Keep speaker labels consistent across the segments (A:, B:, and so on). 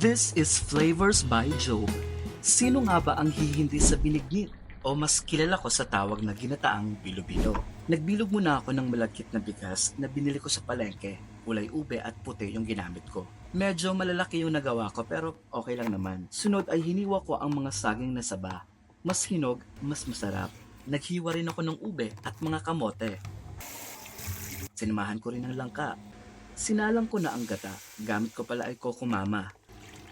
A: This is Flavors by Joe. Sino nga ba ang hihindi sa binignit? O mas kilala ko sa tawag na ginataang bilo-bilo. Nagbilog muna ako ng malagkit na bigas na binili ko sa palengke. Kulay ube at puti yung ginamit ko. Medyo malalaki yung nagawa ko pero okay lang naman. Sunod ay hiniwa ko ang mga saging na saba. Mas hinog, mas masarap. Naghiwa rin ako ng ube at mga kamote. Sinamahan ko rin ng langka. Sinalang ko na ang gata. Gamit ko pala ay Coco Mama.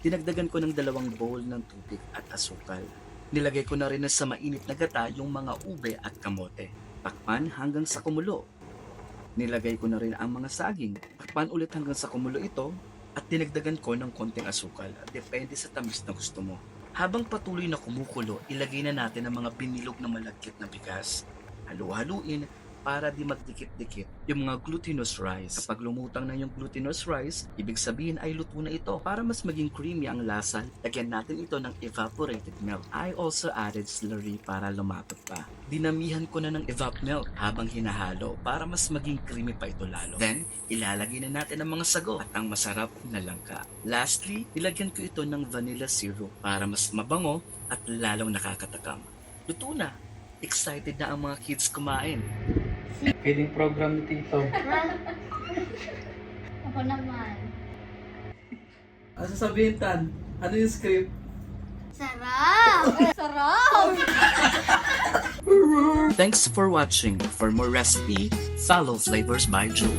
A: Dinagdagan ko ng 2 bowl ng tubig at asukal. Nilagay ko na rin sa mainit na gata yung mga ube at kamote. Takpan hanggang sa kumulo. Nilagay ko na rin ang mga saging. Takpan ulit hanggang sa kumulo ito at dinagdagan ko ng konting asukal. Depende sa tamis na gusto mo. Habang patuloy na kumukulo, ilagay na natin ang mga binilog na malagkit na bigas. Halu-haluin para di magdikit-dikit yung mga glutinous rice. Kapag lumutang na yung glutinous rice, ibig sabihin ay luto na ito. Para mas maging creamy ang lasa, lagyan natin ito ng evaporated milk. I also added slurry para lumapot pa. Dinamihan ko na ng evap milk habang hinahalo para mas maging creamy pa ito lalo. Then, ilalagay na natin ang mga sago at ang masarap na langka. Lastly, nilagyan ko ito ng vanilla syrup para mas mabango at lalong nakakatakam. Luto na! Excited na ang mga kids kumain.
B: Feeding program ni Tito.
C: Ako naman.
B: Ano sasabihin, Tan? Ano yung script?
C: Sarap! Sarap!
A: Thanks for watching. For more recipe, follow Flavors by Joe.